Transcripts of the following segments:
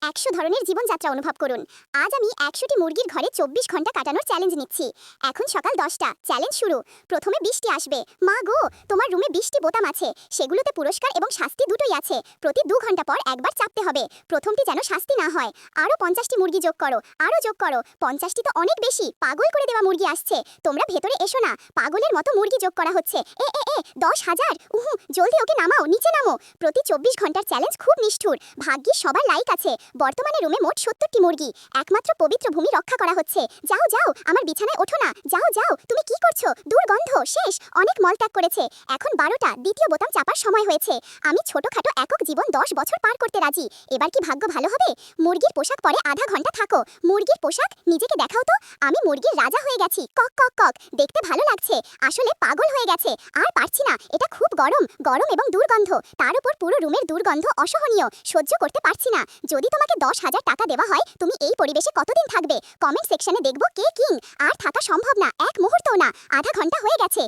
100 ধরনের জীবনযাত্রা অনুভব করুন। আজ আমি 100টি মুরগির ঘরে 24 ঘন্টা কাটানোর চ্যালেঞ্জ নিচ্ছি। এখন সকাল 10টা, চ্যালেঞ্জ শুরু। প্রথমে 20টি আসবে। মা গো, তোমার রুমে 20টি বোতাম আছে, সেগুলোতে পুরস্কার এবং শাস্তি দুটোই আছে। প্রতি 2 ঘন্টা পর একবার চাপতে হবে। প্রথমটি যেন শাস্তি না হয়। আরও 50টি মুরগি যোগ করো, আরও যোগ করো। 50টি তো অনেক বেশি, পাগল করে দেওয়া মুরগি আসছে। তোমরা ভেতরে এসো না, পাগলের মতো মুরগি যোগ করা হচ্ছে। 10,000, জলদি ওকে নামাও, নিচে নামো। প্রতি 24 ঘন্টার চ্যালেঞ্জ খুব নিষ্ঠুর। ভাগ্যিস সবার লাইক আছে। বর্তমানে রুমে মোট 70টি মুরগি। একমাত্র পবিত্র ভূমি রক্ষা করা হচ্ছে। যাও যাও, আমার বিছানায় ওঠো না। যাও যাও, তুমি কি করছো? দুর্গন্ধ, শেষ। অনেক মলত্যাগ করেছে। এখন 12টা, দ্বিতীয় বোতাম চাপার সময় হয়েছে। আমি ছোটখাটো একক জীবন 10 বছর পার করতে রাজি। এবার কি ভাগ্য ভালো হবে? মুরগির পোশাক পরে আধা ঘন্টা থাকো। মুরগির পোশাক, নিজেকে দেখাও তো। আমি মুরগির রাজা হয়ে গেছি। কক কক কক, দেখতে ভালো লাগছে। আসলে পাগল হয়ে গেছে। আর পারছি না, এটা খুব গরম, গরম এবং দুর্গন্ধ। তার উপর পুরো রুমের দুর্গন্ধ অসহনীয়, সহ্য করতে পারছি না। যদি তোমাকে 10,000 টাকা দেওয়া হয়, তুমি এই পরিবেশে কতদিন থাকবে? কমেন্ট সেকশনে দেখব কে কিং। আর থাকা সম্ভব না, এক মুহূর্তও না। আধা ঘন্টা হয়ে গেছে।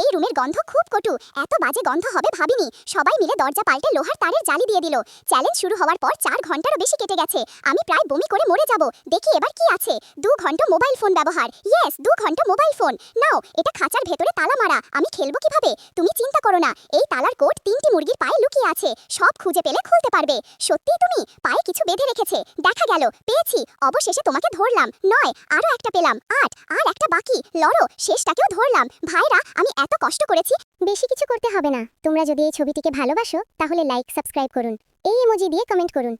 এই রুমের গন্ধ খুব কটু। এত বাজে গন্ধ হবে ভাবিনি। সবাই মিলে দরজা পাল্টে লোহার তারের জালি দিয়ে দিল। চ্যালেঞ্জ শুরু হওয়ার পর 4 ঘন্টারও বেশি কেটে গেছে। আমি প্রায় বমি করে মরে যাব। দেখি এবার কি আছে। 2 ঘন্টা মোবাইল ফোন ব্যবহার। ইয়েস, 2 ঘন্টা মোবাইল ফোন। নাও, এটা খাঁচার ভেতরে তালা মারা। আমি খেলবো কিভাবে? তুমি চিন্তা করো না, এই তালার কোড 3টি মুরগির পায়ে লুকিয়ে আছে। সব খুঁজে পেলে খুলতে পারবে। সত্যিই তুমি? পায়ে কিছু বেঁধে রেখেছে। দেখা গেল, পেয়েছি। অবশেষে তোমাকে ধরলাম। 9, আরও একটা পেলাম। 8, আর একটা বাকি। লড়ো, শেষটাকেও ধরলাম। ভাইরা, আমি এত কষ্ট করেছি। বেশি কিছু করতে হবে না। তোমরা যদি এই ছবিটিকে ভালোবাসো, তাহলে লাইক, সাবস্ক্রাইব করুন। এই ইমোজি দিয়ে কমেন্ট করুন।